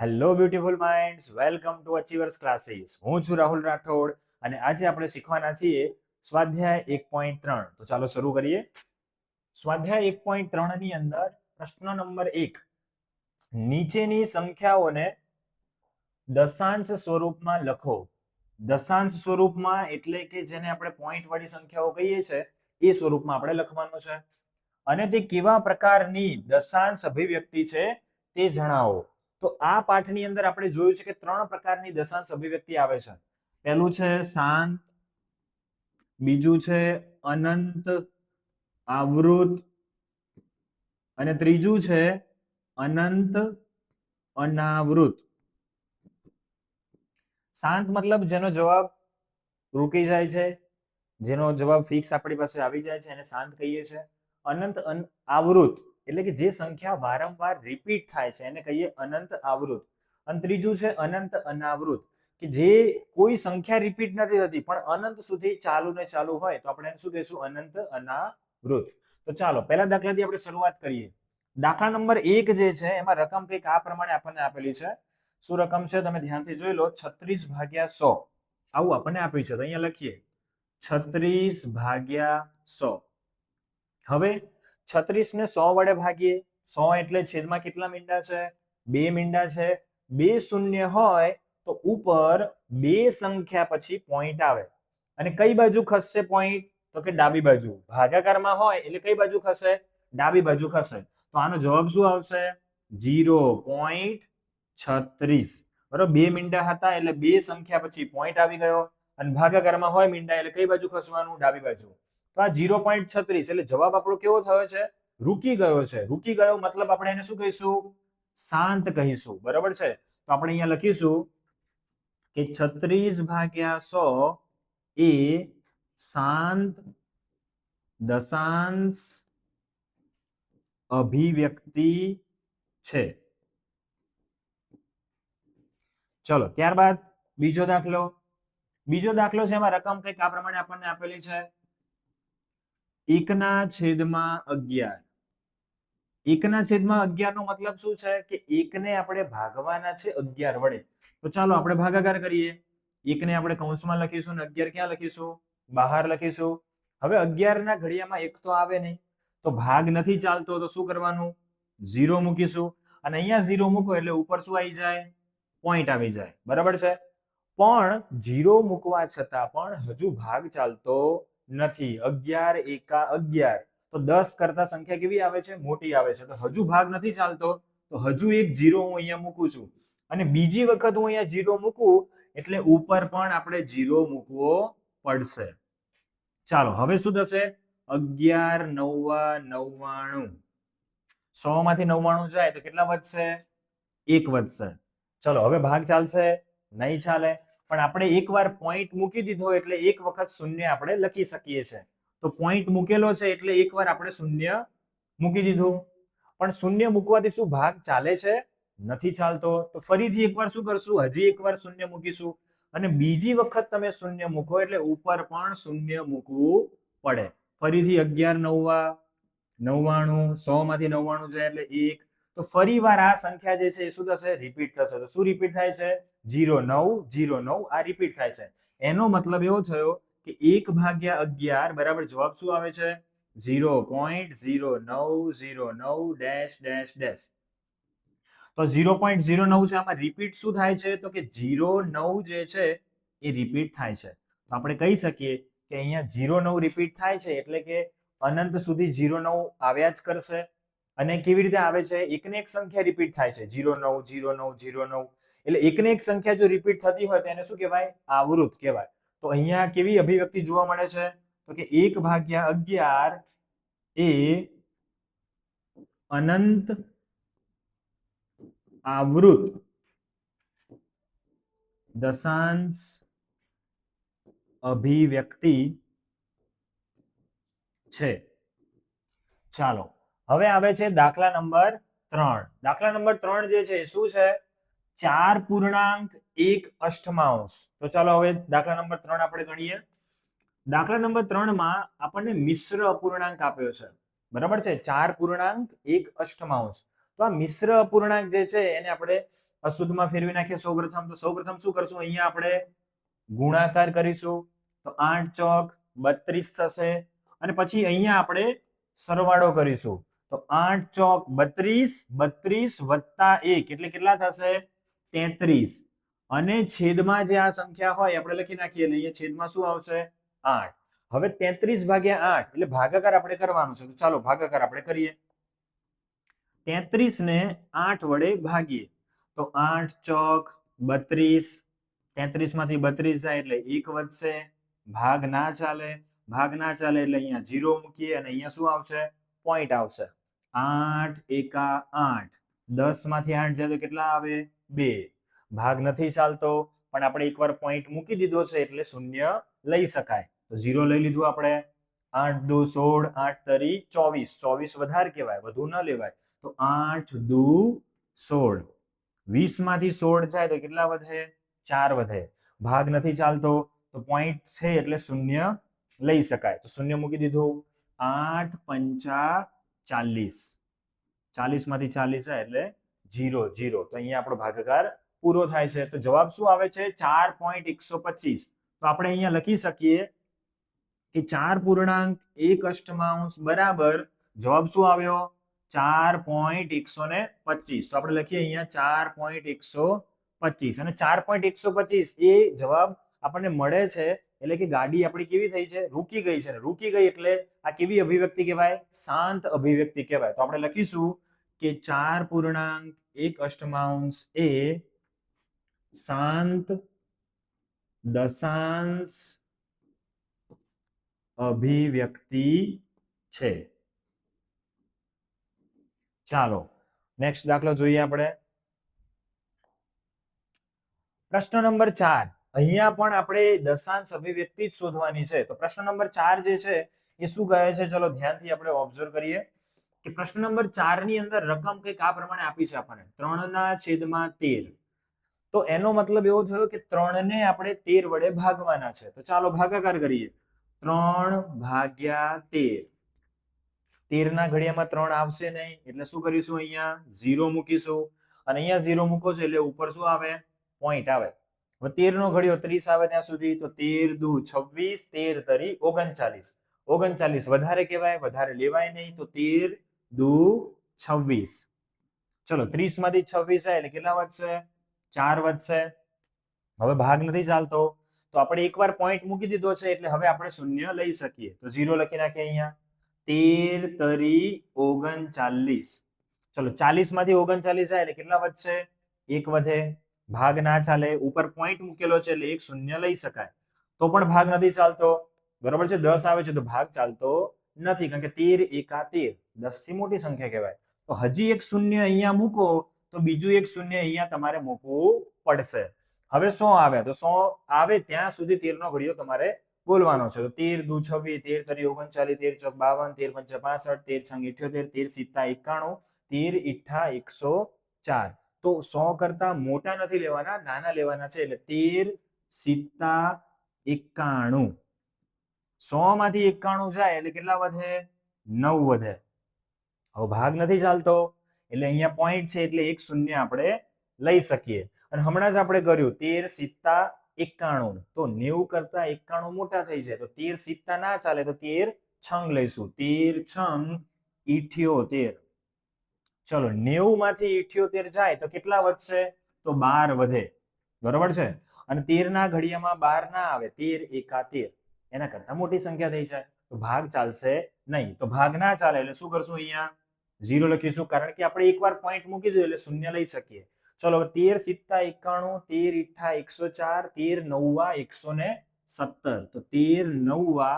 Hello beautiful minds, welcome to achievers classes. હું છું રાહુલ રાઠોડ અને આજે આપણે શીખવાના છીએ સ્વાધ્યાય 1.3. તો ચાલો શરૂ કરીએ. સ્વાધ્યાય 1.3 ની અંદર પ્રશ્ન નંબર 1, નીચેની સંખ્યાઓને દશાંશ સ્વરૂપમાં લખો. દશાંશ સ્વરૂપમાં એટલે કે જેને આપણે પોઈન્ટ વાળી સંખ્યાઓ કહીએ છીએ એ સ્વરૂપમાં આપણે લખવાનું છે. અને તે કેવા પ્રકારની દશાંશ અભિવ્યક્તિ છે તે જણાવો. તો આ પાઠની અંદર આપણે જોયું છે કે 3 પ્રકારની દશાંશ અભિવ્યક્તિ આવે છે. પહેલું છે શાંત, બીજું છે અનંત આવૃત અને ત્રીજું છે અનંત અનાવૃત. શાંત મતલબ જેનો જવાબ રૂકી જાય છે, જેનો જવાબ ફિક્સ આપણી પાસે આવી જાય છે એને શાંત કહીએ છીએ. અનંત આવૃત એટલે કે જે સંખ્યા વારંવાર રિપીટ થાય છે એને કહીએ અનંત આવૃત. અને ત્રીજું છે અનંત અનાવૃત કે જે કોઈ સંખ્યા રિપીટ નથી થતી પણ અનંત સુધી ચાલુ ને ચાલુ હોય તો આપણે શું કહીશું? અનંત અનાવૃત. તો ચાલો પહેલા દાખલાથી આપણે શરૂઆત કરીએ. દાખલા નંબર 1 જે છે એમાં રકમ કંઈક આ પ્રમાણે આપણને આપેલી છે. શું રકમ છે તમે ધ્યાનથી જોઈ લો. 36/100 આવું આપણને આપ્યું છે. તો અહીંયા લખીએ 36/100. હવે 36 ને 100 વડે ભાગીએ. 100 એટલે છેદમાં કેટલા મીંડા છે? 2 મીંડા છે. 2 શૂન્ય હોય તો ઉપર 2 સંખ્યા પછી પોઈન્ટ આવે. અને કઈ બાજુ ખસશે પોઈન્ટ? તો કે ડાબી બાજુ. ભાગાકારમાં હોય એટલે કઈ બાજુ ખસે? ડાબી બાજુ ખસે. તો આનો જવાબ શું આવશે? 0.36. બરોબર, 2 મીંડા હતા એટલે 2 સંખ્યા પછી પોઈન્ટ આવી ગયો. અને ભાગાકારમાં હોય મીંડા એટલે કઈ બાજુ ખસવાનું? ડાબી બાજુ. તો આ 0.36 એટલે જવાબ આપણો કેવો થયો છે? રૂકી ગયો છે. રૂકી ગયો મતલબ આપણે એને શું કહીશું? શાંત કહીશું. બરાબર છે. તો આપણે અહીંયા લખીશું કે 36/100 એ શાંત દશાંશ અભિવ્યક્તિ છે. ચલો ત્યારબાદ બીજો દાખલો. બીજો દાખલો છે એમાં રકમ કંઈક આ પ્રમાણે આપણને આપેલી છે 1/11. 1/11 નો મતલબ શું છે કે 1 ને આપણે ભાગવાના છે 11 વડે. તો ચાલો આપણે ભાગાકાર કરીએ. 1 ને આપણે કૌંસમાં લખીશું અને 11 ક્યાં લખીશું? બહાર લખીશું. હવે 11 ના ઘડિયામાં 1 તો આવે નહીં તો ભાગ નથી ચાલતો તો શું કરવાનું? 0 મૂકીશું. અને અહીંયા 0 મૂકો એટલે ઉપર શું આવી જાય? પોઈન્ટ આવી જાય. બરાબર છે. પણ 0 મૂકવા છતાં પણ હજુ ભાગ ચાલતો નથી. 11 એકા 11 તો 10 કરતા સંખ્યા કેવી આવે છે? મોટી આવે છે. તો હજુ ભાગ નથી ચાલતો તો હજુ એક 0 હું અહીંયા મૂકું છું. અને બીજી વખત હું અહીંયા 0 મૂકું એટલે ઉપર પણ આપણે 0 મૂકવો પડશે. ચાલો હવે શું થશે? 11 9 99. 100 માંથી 99 જાય તો કેટલા વધશે? 1 વધશે. ચલો હવે ભાગ ચાલશે? નહીં ચાલે. પણ આપણે એકવાર પોઈન્ટ મૂકી દીધો એટલે એક વખત શૂન્ય આપણે લખી શકીએ છીએ. તો પોઈન્ટ મૂકેલો છે એટલે એકવાર આપણે શૂન્ય મૂકી દીધું. પણ શૂન્ય મૂકવાથી શું ભાગ ચાલે છે? નથી ચાલતો. તો ફરીથી એકવાર શું કરશું? હજી એકવાર શૂન્ય મૂકીશું. અને બીજી વખત તમે શૂન્ય મૂકો એટલે ઉપર પણ શૂન્ય મૂકવું પડે. ફરીથી 11 9 99. 100 માંથી 99 જાય એટલે 1. તો ફરી વાર આ સંખ્યા જે છે એ શું થશે? રિપીટ થશે. તો શું રિપીટ થાય છે? 0909 આ રિપીટ થાય છે. એનો મતલબ એવો થયો કે 1/11 બરાબર જવાબ શું આવે છે? 0.0909 તો 0.09 છે. આમાં રિપીટ શું થાય છે? તો કે 09 જે છે એ રિપીટ થાય છે. તો આપણે કહી શકીએ કે અહીંયા 09 રિપીટ થાય છે એટલે કે અનંત સુધી 09 આવ્યા જ કરશે. અને કેવી રીતે આવે છે? એકને એક સંખ્યા રિપીટ થાય છે. 09 09 09 એટલે એકને એક સંખ્યા જો રિપીટ થતી હોય તો એને શું કહેવાય? આવૃત કહેવાય. તો અહીંયા કેવી અભિવ્યક્તિ જોવા મળે છે? તો કે 1/11 એ અનંત આવૃત દશાંશ અભિવ્યક્તિ છે. ચાલો હવે આવે છે દાખલા નંબર 3. દાખલા નંબર 3 જે છે શું છે? 4.1 તો ચાલો હવે દાખલા નંબર 3 આપણે ગણીએ. દાખલા નંબર 3 માં આપણને મિશ્ર અપૂર્ણાંક આપ્યો છે. બરાબર છે. 4.1 તો આ મિશ્ર અપૂર્ણાંક જે છે એને આપણે અશુદ્ધમાં ફેરવી નાખીએ સૌપ્રથમ. તો સૌપ્રથમ શું કરશું, અહીંયા આપણે ગુણાકાર કરીશું. તો 8 ચોક 32 થશે. અને પછી અહીંયા આપણે સરવાળો કરીશું. તો 8 ચોક 32, 32 વત્તા 1 એટલે કેટલા થશે? 33. અને છેદમાં જે આ સંખ્યા હોય આપણે લખી નાખીએ. અહીંયા છેદમાં શું આવશે? 8. હવે 33 ભાગ્યા 8 એટલે ભાગાકાર આપણે કરવાનો છે. તો ચાલો ભાગાકાર આપણે કરીએ. 33 ને 8 વડે ભાગીએ. તો 8 ચોક 32. 33 માંથી 32 જાય એટલે 1 વધશે. ભાગ ના ચાલે. ભાગ ના ચાલે એટલે અહીંયા 0 મૂકીએ અને અહીંયા શું આવશે? પોઈન્ટ આવશે. 8 એકા 8. 10 માંથી 8 જાય તો કેટલા આવે? 2. ભાગ નથી ચાલતો પણ આપણે એકવાર પોઈન્ટ મૂકી દીધો છે એટલે શૂન્ય લઈ શકાય. તો 0 લઈ લીધું આપણે. 8 દુ 16, 8 તરી 24. 24 વધારે કહેવાય, વધુ ન લેવાય. તો 8 દુ 16. 20 માંથી 16 જાય તો કેટલા વધે? 4 વધે. ભાગ નથી ચાલતો તો પોઈન્ટ છે એટલે શૂન્ય લઈ શકાય. તો શૂન્ય મૂકી દીધું. 8 પંચા 40. 40 માંથી 40 જાય એટલે 0 0. તો અહીંયા આપણો ભાગાકાર પૂરો થાય છે. તો જવાબ શું આવે છે? 4.125. તો આપણે અહીંયા લખી શકીએ કે 4.1 બરાબર જવાબ શું આવ્યો? 4.125. તો આપણે લખીએ અહીંયા 4.125. અને 4.125 એ જવાબ આપણને મળે છે એટલે કે ગાડી આપણી કેવી થઈ છે? રૂકી ગઈ છે. રૂકી ગઈ એટલે આ કેવી અભિવ્યક્તિ કહેવાય? શાંત અભિવ્યક્તિ કહેવાય. તો આપણે લખીશું કે 4.1 એ શાંત દશાંશ અભિવ્યક્તિ છે. ચાલો નેક્સ્ટ દાખલો જોઈએ આપણે. પ્રશ્ન નંબર 4. અહીંયા પણ આપણે દશાંશ અભિવ્યક્તિ જ શોધવાની છે. તો પ્રશ્ન નંબર 4 જે છે એ શું કહે છે? ચલો ધ્યાનથી આપણે ઓબ્ઝર્વ કરીએ કે પ્રશ્ન નંબર 4 ની અંદર રકમ કંઈક આ પ્રમાણે આપી છે આપણને 3/13. તો એનો મતલબ એવો થયો કે 3 ને આપણે 13 વડે ભાગવાના છે. તો ચાલો ભાગાકાર કરીએ. 3/13. 13 ના ઘડિયામાં 3 આવશે નહીં એટલે શું કરીશું? અહીંયા 0 મૂકીશું. અને અહીંયા 0 મૂકો છો એટલે ઉપર શું આવે? પોઈન્ટ આવે. હવે 13 નો ઘડિયો 30 આવે ત્યાં સુધી. તો 13 દુ 26, 13 તરી 39. 39 વધારે કહેવાય, વધારે લેવાય નહીં. તો 13 દુ 26. ચલો 30 માંથી 26 જાય એટલે કેટલા વધશે? 4 વધશે. હવે ભાગ નથી ચાલતો તો આપણે એકવાર પોઈન્ટ મૂકી દીધો છે એટલે હવે આપણે શૂન્ય લઈ શકીએ. તો 0 લખી નાખીએ અહીંયા. 13 તરી 39. ચલો 40 માંથી 39 જાય એટલે કેટલા વધશે? 1 વધે. ભાગ ના ચાલે. ઉપર પોઈન્ટ મૂકેલો છે એટલે 1 શૂન્ય લઈ શકાય. તો પણ ભાગ નથી ચાલતો. બરોબર છે. 10 આવે છે તો ભાગ ચાલતો નથી કારણ કે 13 એકા 13. 10 થી મોટી સંખ્યા કહેવાય. તો હજી 1 શૂન્ય અહીંયા મૂકો તો બીજું 1 શૂન્ય અહીંયા તમારે મૂકવું પડશે. હવે 100 આવે તો 100 આવે ત્યાં સુધી 13 નો ઘડિયો તમારે બોલવાનો છે. તો 13 દુ 26, 13 તરી 39, 13 ચોક 52, 13 પંચા 65, 13 છંગ 78, 13 સિત્તા 91, 13 ઇઠ્ઠા 104. તો 100 કરતા મોટા નથી લેવાના, નાના લેવાના છે. એટલે 13 સિત્તા 91. 100 માંથી 91 જાય એટલે કેટલા વધે? 9 વધે. હવે ભાગ નથી ચાલતો એટલે અહીંયા પોઈન્ટ છે એટલે 1 શૂન્ય આપણે લઈ શકીએ. અને હમણાં જ આપણે કર્યું 13 સિત્તા 91. તો 90 કરતા 91 મોટા થઈ જાય. તો 13 સિત્તા ના ચાલે તો 13 છંગ લઈશું. 13 છંગ 78. ચલો 90 માંથી 78 જાય તો કેટલા વધશે? તો 12 વધે. બરોબર છે. અને 13 ના ઘડિયામાં 12 ના આવે. 13 એકા 13. એના કરતા મોટી સંખ્યા થઈ જાય તો ભાગ ચાલશે નહીં. તો ભાગ ના ચાલે એટલે શું કરશું? અહીંયા 0 લખીશું કારણ કે આપણે એકવાર પોઈન્ટ મૂકી દીધું એટલે શૂન્ય લઈ શકીએ. ચલો 13 સિત્તા 91, 13 ઇઠ્ઠા 104, 13 નવ્વા 117. તો 13 નવ્વા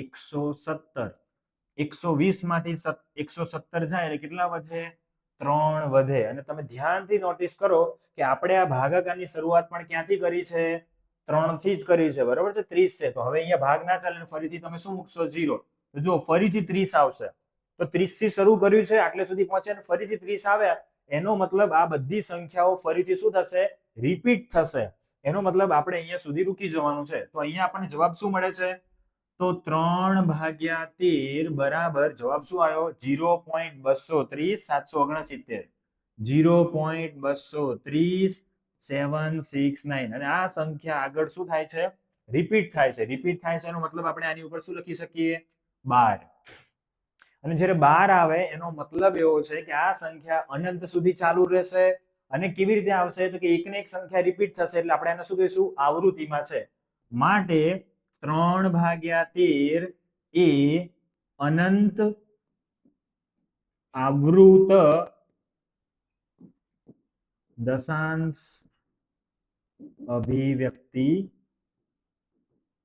117. 120 માંથી 117 જાય એટલે કેટલા વધે? 3 વધે. અને તમે ધ્યાનથી નોટિસ કરો કે આપણે આ ભાગાકારની શરૂઆત પણ ક્યાંથી કરી છે? 3 થી જ કરી છે. બરોબર છે. 30 છે. તો હવે અહીંયા ભાગ ના ચાલે ફરીથી તમે શું મૂકશો? 0. તો જો ફરીથી 30 આવશે. તો 30 થી શરૂ કર્યું છે આટલે સુધી પહોંચે ને ફરીથી 30 આવ્યા એનો મતલબ આ બધી સંખ્યાઓ ફરીથી શું થશે? રિપીટ થશે. એનો મતલબ આપણે અહીંયા સુધી રૂકી જવાનું છે. તો અહીંયા આપણને જવાબ શું મળે છે? તો 3/13 બરાબર જવાબ શું આવ્યો? 0.230 769. 0.23769 અને આ સંખ્યા આગળ શું થાય છે? રિપીટ થાય છે. રિપીટ થાય છે એનો મતલબ આપણે આની ઉપર શું લખી શકીએ? 12. અને જ્યારે 12 આવે એનો મતલબ એવો છે કે આ સંખ્યા અનંત સુધી ચાલુ રહેશે. અને કેવી રીતે આવશે? તો કે એકને એક સંખ્યા રિપીટ થશે એટલે આપણે એને શું કહીશું? આવૃત્તિમાં છે. માટે 3/13 એ અનંત આવૃત દશાંશ અભિવ્યક્તિ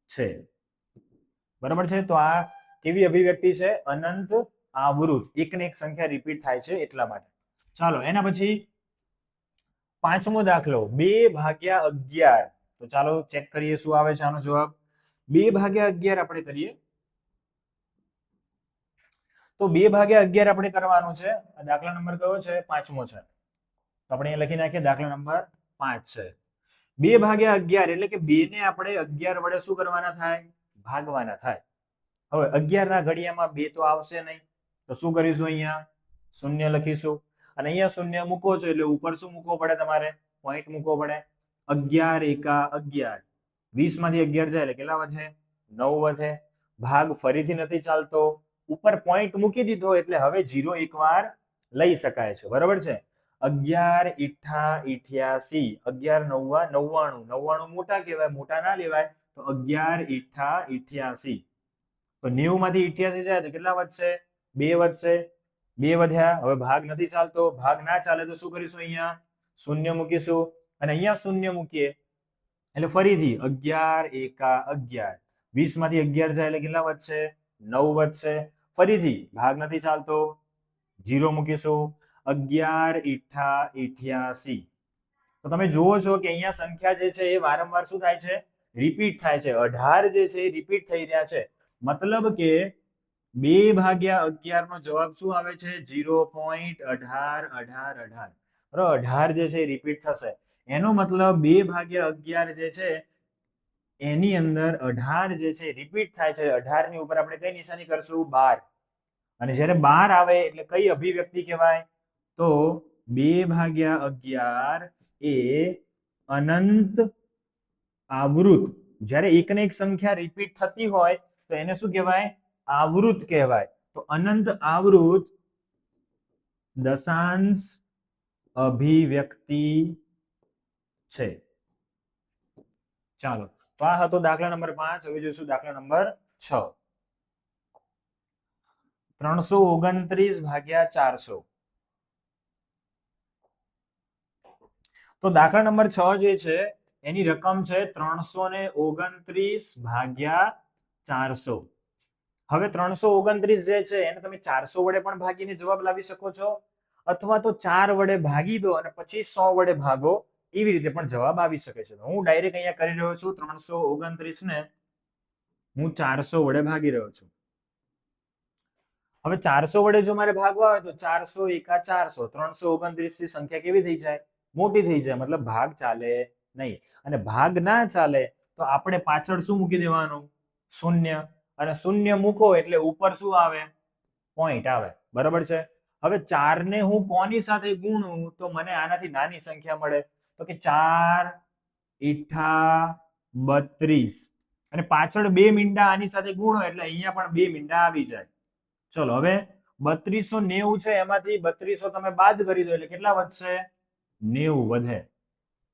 છે. બરાબર છે? તો આ કેવી અભિવ્યક્તિ છે? અનંત આવૃત. એકને એક સંખ્યા રિપીટ થાય છે એટલા માટે. ચાલો એના પછી પાંચમો દાખલો 2/11. તો ચાલો ચેક કરીએ શું આવે છે આનો જવાબ. 2/11 આપણે કરીએ તો 2/11 આપણે કરવાનું છે. દાખલા નંબર કયો છે? પાંચમો છે. તો આપણે અહીંયા લખી નાખીએ દાખલા નંબર 5 છે. 2/11 એટલે કે 2 ને આપણે 11 વડે શું કરવાના થાય? ભાગવાના થાય. હવે 11 ના ઘડિયામાં 2 તો આવશે નહીં, તો શું કરીશું? અહીંયા શૂન્ય લખીશું. અને અહીંયા શૂન્ય મૂકો છો એટલે ઉપર શું મૂકવો પડે? તમારે પોઈન્ટ મૂકવો પડે. 11 એકા 11, 20 માંથી 11 જાય એટલે કેટલા વધે? 9 વધે. ભાગ ફરીથી નથી ચાલતો, ઉપર પોઈન્ટ મૂકી દીધો એટલે હવે 0 એકવાર લઈ શકાય છે. બરાબર છે? 11 ઈઠા 88, 11 નવ્વા 99. 99 મોટા કહેવાય, મોટા ના લેવાય. તો 11 ઈઠા 88. તો 90 માંથી 88 જાય તો કેટલા વધશે? 2 વધશે. 2 વધ્યા. હવે ભાગ નથી ચાલતો, ભાગ ના ચાલે તો શું કરીશું? અહીંયા શૂન્ય મૂકીશું. અને અહીંયા શૂન્ય મૂકીએ એટલે ફરીથી 11 એકા 11, 20 માંથી 11 જાય એટલે કેટલા વધશે? 9 વધશે. ફરીથી ભાગ નથી ચાલતો, 0 મૂકીશું. 11 ઈઠા 88. તો તમે જુઓ છો કે અહીંયા સંખ્યા જે છે એ વારંવાર શું થાય છે? રિપીટ થાય છે. 18 જે છે એ રિપીટ થઈ રહ્યા છે. મતલબ કે 2/11 નો જવાબ શું આવે છે? 0.181818. બરાબર? 18 જે છે એ રિપીટ થશે. એનો મતલબ 2/11 જે છે એની અંદર 18 જે છે રિપીટ થાય છે. 18 ની ઉપર આપણે કઈ નિશાની કરશું? 12. અને જ્યારે 12 આવે એટલે કઈ અભિવ્યક્તિ કહેવાય? તો 2/11 એ અનંત આવૃત. જ્યારે એકને એક સંખ્યા રિપીટ થતી હોય તો એને શું કહેવાય? આવૃત કહેવાય. તો અનંત આવૃત દશાંશ અભિવ્યક્તિ છે. ચાલો, તો આ હતો દાખલા નંબર 5. હવે જોઈશું દાખલા નંબર 6. 329/400. તો દાખલા નંબર 6 જે છે એની રકમ છે 329/400. હવે 329 જે છે એને તમે 400 વડે પણ ભાગીને જવાબ લાવી શકો છો, અથવા તો 4 વડે ભાગી દો અને પછી 100 વડે ભાગો. એવી રીતે પણ જવાબ આવી શકે છે. હું ડાયરેક્ટ અહીંયા કરી રહ્યો છું. 329 ને હું 400 વડે ભાગી રહ્યો છું. હવે 400 વડે જો મારે ભાગવા હોય તો 400 એકા 400, 329 થી સંખ્યા કેવી થઈ જાય? મોટી થઈ જાય. મતલબ ભાગ ચાલે નહીં. અને ભાગ ના ચાલે તો આપણે પાછળ શું મૂકી દેવાનું? શૂન્ય. અને શૂન્ય મૂકો એટલે ઉપર શું આવે? પોઈન્ટ આવે. બરાબર છે? હવે 4 ને હું કોની સાથે ગુણું તો મને આનાથી નાની સંખ્યા મળે? તો કે 4 ઈઠા 32. અને પાછળ 2 મીંડા આની સાથે ગુણો એટલે અહીંયા પણ 2 મીંડા આવી જાય. ચલો, હવે 3290 છે એમાંથી 3200 તમે બાદ કરી દો એટલે કેટલા વધશે? 90 વધે.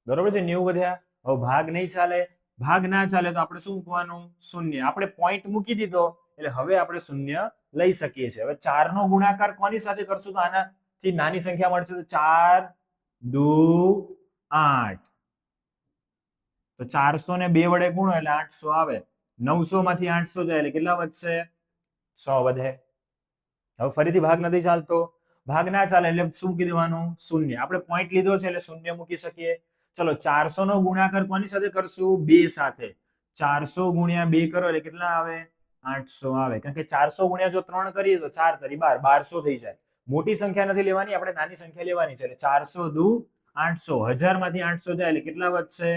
બરોબર છે? 90 વધ્યા. હવે ભાગ નહીં ચાલે. ભાગ ના ચાલે તો આપણે શું મૂકવાનું? શૂન્ય. આપણે પોઈન્ટ મૂકી દીધો એટલે હવે આપણે શૂન્ય લઈ શકીએ છીએ. હવે 4 નો ગુણાકાર કોની સાથે કરશું તો આનાથી નાની સંખ્યા મળશે? તો 4 દુ 8. તો 400 ને 2 વડે ગુણો એટલે 800 આવે. 900 માંથી 800 જાય એટલે કેટલા વધશે? 100 વધે. હવે ફરીથી ભાગ નથી ચાલતો. ભાગ ના ચાલે એટલે શું મૂકી દેવાનું? શૂન્ય. આપણે પોઈન્ટ લીધો છે એટલે શૂન્ય મૂકી શકીએ. ચલો, 400 નો ગુણાકાર કોની સાથે કરશું? 2 સાથે. 400 ગુણ્યા 2 કરો એટલે કેટલા આવે? 800 આવે. કારણ કે 400 ગુણ્યા જો 3 કરીએ તો 4 તરી 12, 1200 થઈ જાય. મોટી સંખ્યા નથી લેવાની, આપણે નાની સંખ્યા લેવાની છે. એટલે 400 દુ 800. 1000 માંથી 800 જાય એટલે કેટલા વધશે?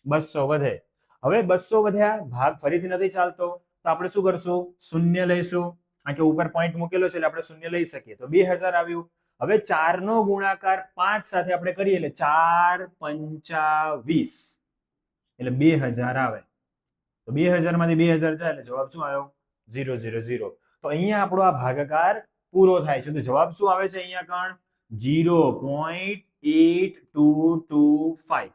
200 વધે. હવે 200 વધ્યા. ભાગ ફરીથી નથી ચાલતો તો આપણે શું કરશું? શૂન્ય લઈશું. કારણ કે ઉપર પોઈન્ટ મૂકેલો છે એટલે આપણે શૂન્ય લઈ શકીએ. તો 2000 આવ્યું. હવે 4 નો ગુણાકાર 5 સાથે આપણે કરીએ એટલે 4 પંચા 20 એટલે 2000 આવે. તો 2000 માંથી 2000 જાય એટલે જવાબ શું આવ્યો? 000. તો અહીંયા આપણો આ ભાગાકાર પૂરો થાય છે. તો જવાબ શું આવે છે અહીંયા કણ? 0.8225.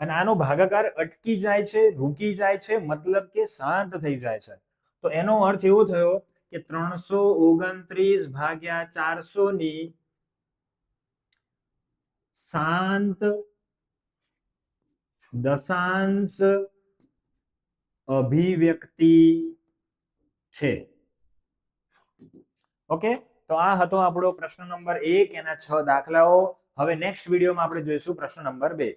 અને આનો ભાગાકાર અટકી જાય છે, રૂકી જાય છે, મતલબ કે શાંત થઈ જાય છે. તો એનો અર્થ એવો થયો કે 329 ભાગ્યા 400 ની શાંત દશાંશ અભિવ્યક્તિ છે. ઓકે, તો આ હતો આપણો પ્રશ્ન નંબર 1, એના 6 દાખલાઓ. હવે નેક્સ્ટ વિડીયોમાં આપણે જોઈશું પ્રશ્ન નંબર 2.